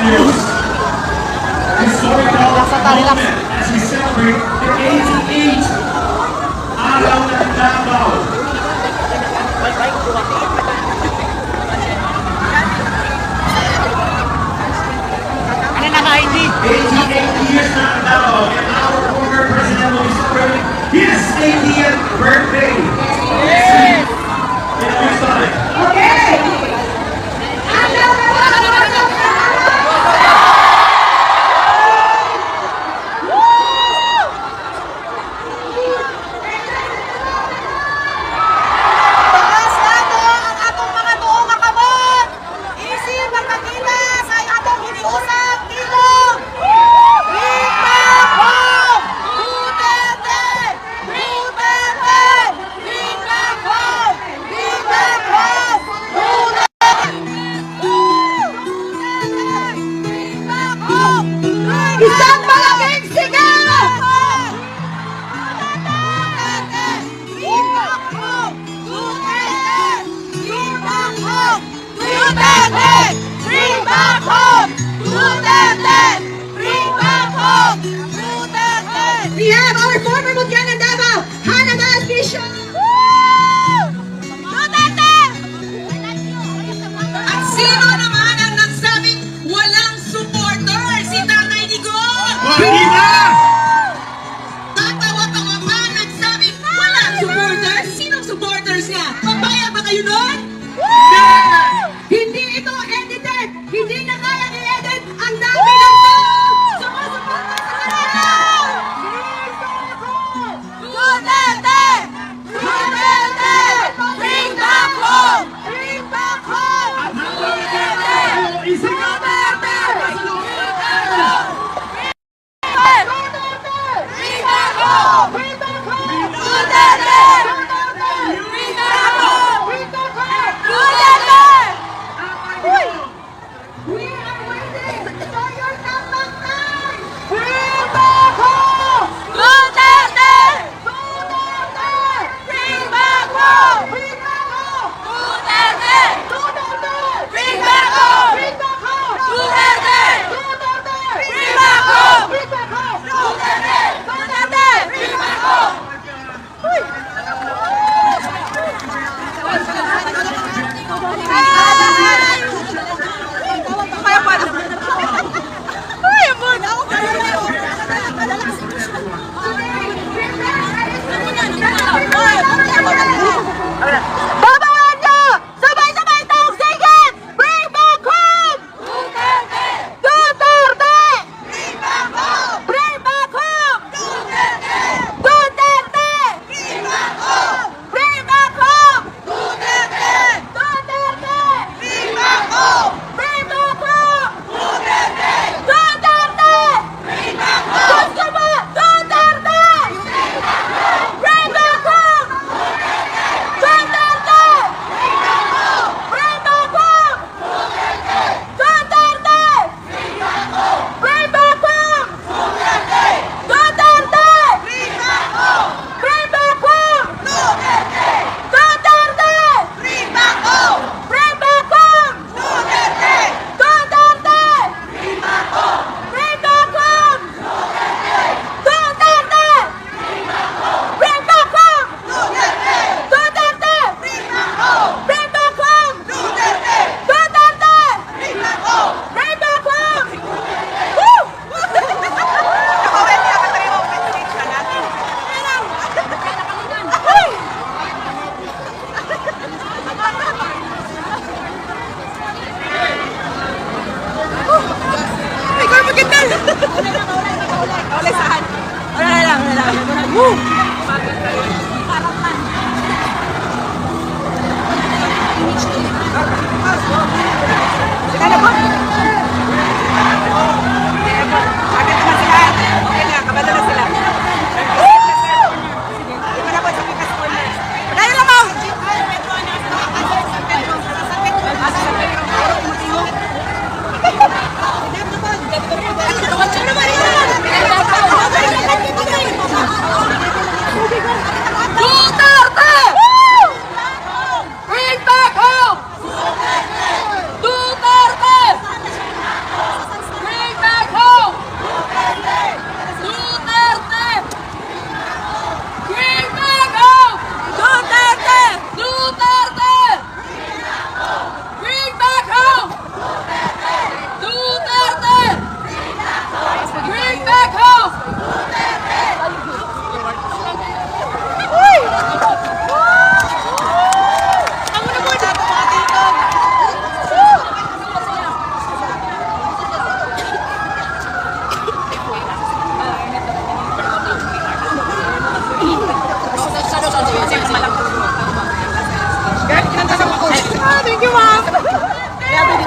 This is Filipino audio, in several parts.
News. Historical moment as we celebrate the 88th Araw ng Davao. Ano naka-ID? 88 years na ang Davao, and our former president will be celebrating his 80th birthday. Yes! In a week's time. Okay! Taas nato ang atong mga tuong makamot. Isip magkakita sa atong hiniusang tilong. Ipakong! Duterte! Duterte! Ipakong! Ipakong! Ipakong! Isang malaking sigaw! We have our former Mutyan ng Davao, Hannah Malfisio! At sino naman ang nagsabing walang supporter? Si Tatay Digong! Tatawa-tawa pa nagsabing walang supporter? Sinong supporters niya? Papayag ba kayo nun? Hindi ito edited! Hindi na kaya i-edit! Ang dami ng tao! Sumusuporta sa kanila! Duterte! Duterte! Bring back home! Bring back home! Duterte! Duterte! Bring back home! Bring back home! Duterte! Bring back home! Duterte! We are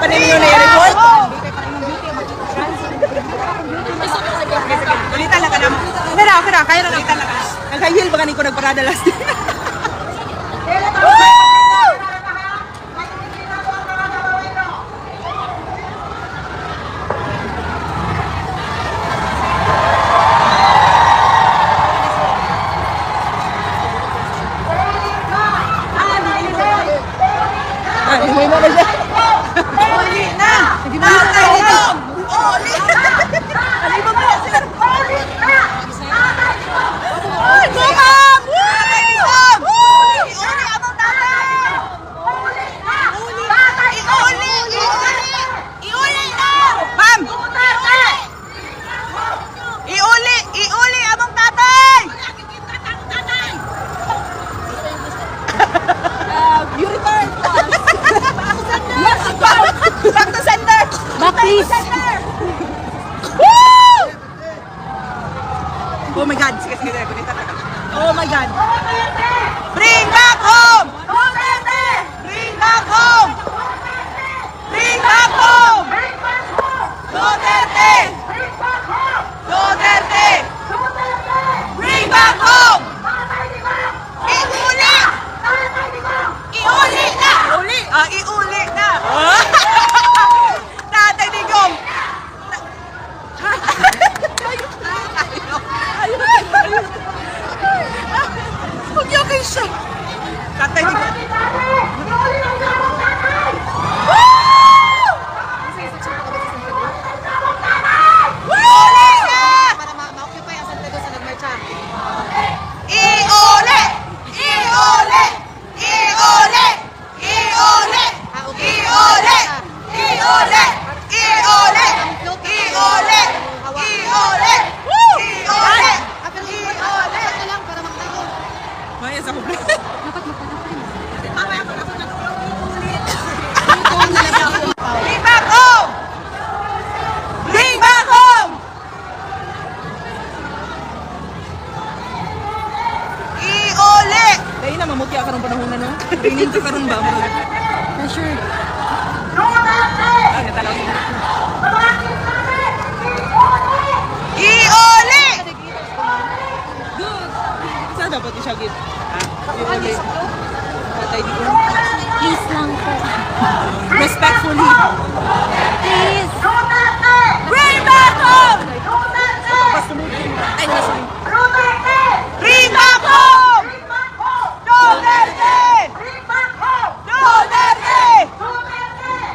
pa ninyo na i-report? Ulitan lang ka na mo. Okay na, kaya na ulitan lang ka. Nag-high heel ba kanin ko nagparada last day? May mga siya. Uli na! Tatay Digong! Uli! Ano ba ba sila? Uli na! Tatay Digong! Digong! Tatay Digong! Iuli among tatay! Uli na! Tatay Iuli! Iuli na! Ma'am! Iuli! Iuli among tatay! Beautiful! Back to center! Back, please. Woo! Oh my God! Sige, sige, gunita ka. Oh my God! Bring back home! Bring back home! Bring back home! Duterte! Duterte! Bring back home! Iuli! Iuli na! Iuli? Ah, iuli na! Tatay Digong! Huwag niyo kayo siya! Tatay Digong! Woo! Iuli na! Para ma-occupy ang Santiago sa nagmarcha. Iuli! Iuli! Iuli! Iuli! Iuli! Iuli! Iuli! Iuli! Iuli! Woo! Iuli! Iuli! Ito lang para makatao. Maya sa kubli. Bring back home! Bring back home! Iuli! Dahil na mamutya ka ng panahon na no? Ringin ka karon ba? Pressure. Ay, natalaw. Iuli! Saan dapat isyagit? Iuli. Tatay Digong. Please lang po. Respectfully. Please. Bring back home! Ay, nasunod. Bring back home! Duterte! Duterte!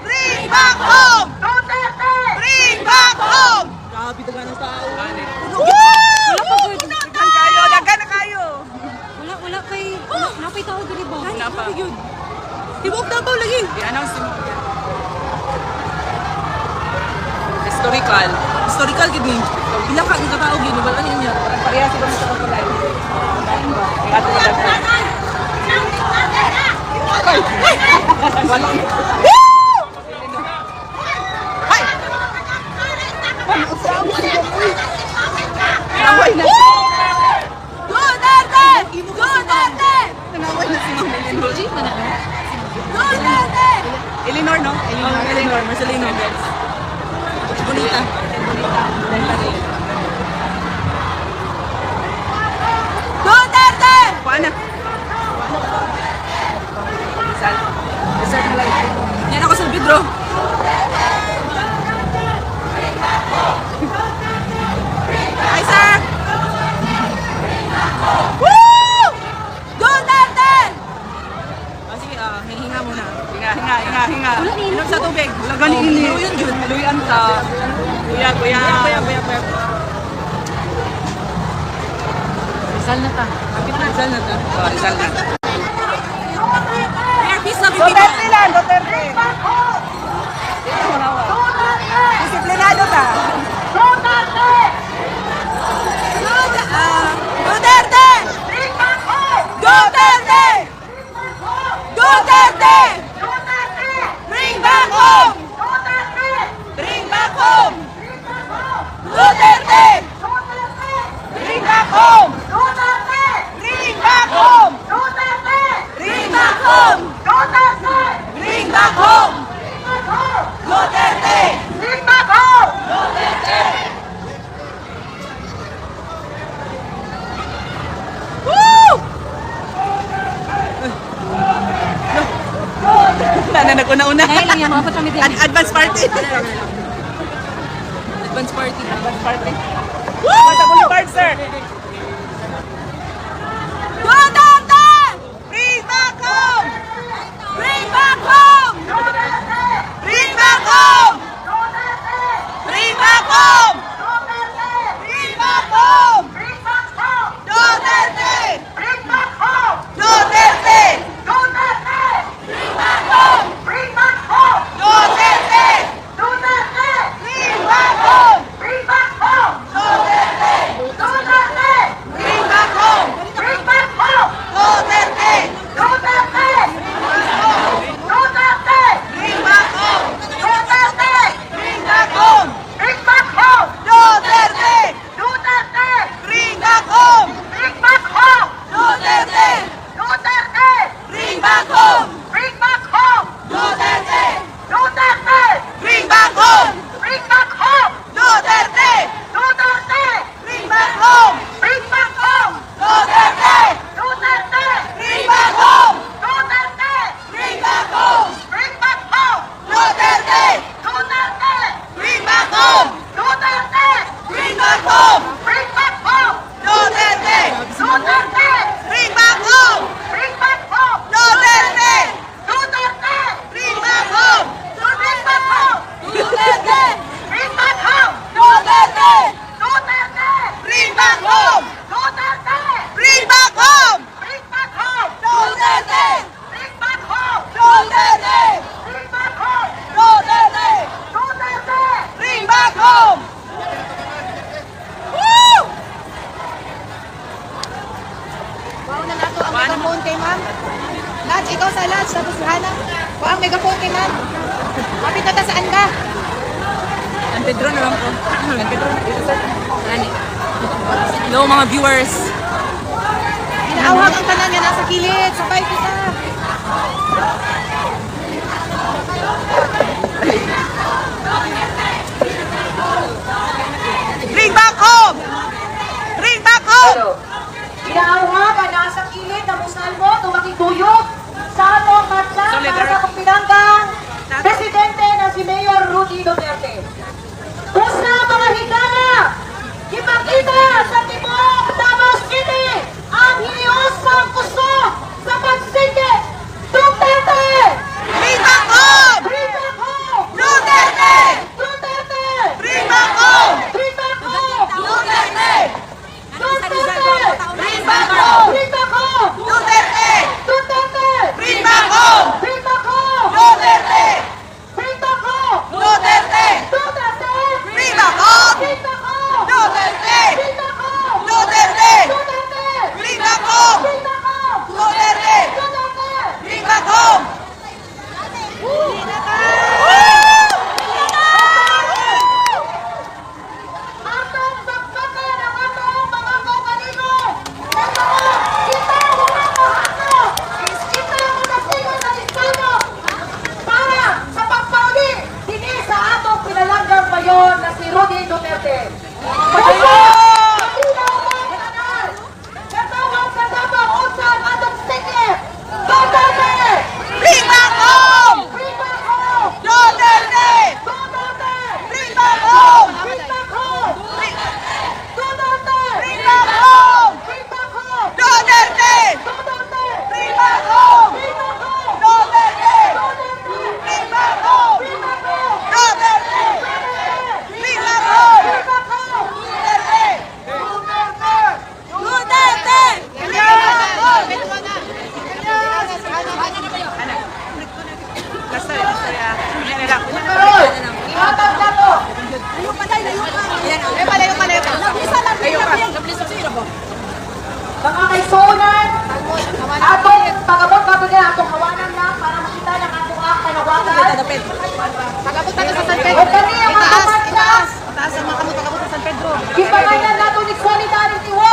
Bring back home! Bring back home! Grabe daga ng tao. Woo! Dagan kayo, dagan na kayo. Wala kay tao dili ba? Wala pa. Tibok na ba lagi? I-announce mo. Historical. Historical gid ni. Ilang ka ng katao gid wala niya. Pareha sila sa kapalay. Ato na dagan. Wala. Hay! Naway na. Duterte! Duterte! Naway na si Ma'am Elinor. Duterte! Elinor, no? Elinor. Marcelino. Bonita. Duterte! Paano? Isal na lang. Yan ako sa vidro. Hi, sir! Woo! Duterte! Sige, hinga muna. Hinga. Inom sa tubig. Wala galing ini. Yun, haluyan ka. Kuya. Rizal na ta. Rizal na. Mayor, peace of people. Duterte lang, Duterte. Disiplinado ka. Duterte! Duterte! Duterte! Bring back home! Bring back home! Duterte! Bring back home! Bring back home! Bring back home! nag-una-una. Dahil lang yan, mapot kami din. Advance party. Advance party. Advance party. Woo! Sa Boulevard, sir. Duterte! Bring back home! Bring back home! Bring back home! Bring back home! Bring back home! Duterte! Bring back home! Duterte! Bring back home! Bring back home! Duterte! Bring back home! Bring back home! Duterte! Bring back home! Bring back home! Duterte! Bring back home! Bring back home! Bring back home! Duterte! Bring back home! Bring back home! Duterte! Bring back home! Bring back home! Duterte! Bring back home! Bring back home! Duterte! Bring back home! Bring back home! Duterte! Bring back home! Bring back home! Bring back home! Duterte! Bring back home! Bring back home! Bring back home! Duterte! Bring back home! Bring back home! Duterte! Bring back home! Bring back home! Duterte! Bring back home! Duterte! Bring back home! Bring back home! Bring back home! Duterte! Bring back home! Duterte! Bring back home! Duterte! Bring back home! Woo! Wow na nato ang megaphone kay ma'am. Lats, ikaw sa Lats, tapos Hana. Wow, ang megaphone kay ma'am. Kapit na ta saan ka? San Pedro na lang po. San Pedro. Dito, sir. Ano? Hello, mga viewers. Inaawhag ang tanan nga nasa kilid. Sabay kita. Bring back home! Bring back home! Inaawa ka nasa kilid na musalmo tumakituyok sa atong matla para sa Kapinanggang Presidente na si Mayor Rudy Duterte. Kusa mga higala, ipakita sa Timog Davao City ang hiniusang gusto sa pagsige. Duterte! Bring back home! Bring back home! Duterte! Duterte! Bring back home! Bring back home! Duterte! Duterte! Bring back home! Bring back home! Duterte! Duterte! Bring back home! Bring back home! Duterte! Bring back home! Duterte! Duterte! Bring back home! Bring back home! Duterte! Bring back home! Duterte! Duterte! Bring back home! Bring back home! Duterte! Duterte! Bring back home! Atong saksakan ang atong mga kaugalino! Kita mo na mahato! Kita mo na sigo sa Iskano! Para sa pagpauli, hindi sa atong pinalanggang bayon na si Rudy Duterte. Malinaw mo ang kanal! Katawag sa Davao unsa ang atong sige! Duterte! Bring back home! Bring back home! Duterte! Duterte! Bring back home! Bring back home! Duterte! Bring back home! Bring back home! Duterte! Duterte! Bring back home! Bring back home! Duterte! Duterte! Bring back home! Bring back home! Duterte! Duterte! Bring back home! Bring back home! Duterte! Duterte! Last time, kaya. Yan na lang. Ihatag na to! Mga kaisunan, atong pagabot pa ito atong hawanan na para makita ng atong panawagan. Pagabot na sa San O Pedro. kami ang mga Itaas, matla, itaas. Taas ang mga kamot, pagabot sa San Pedro. ipangalan nato ni Solidarity Walk.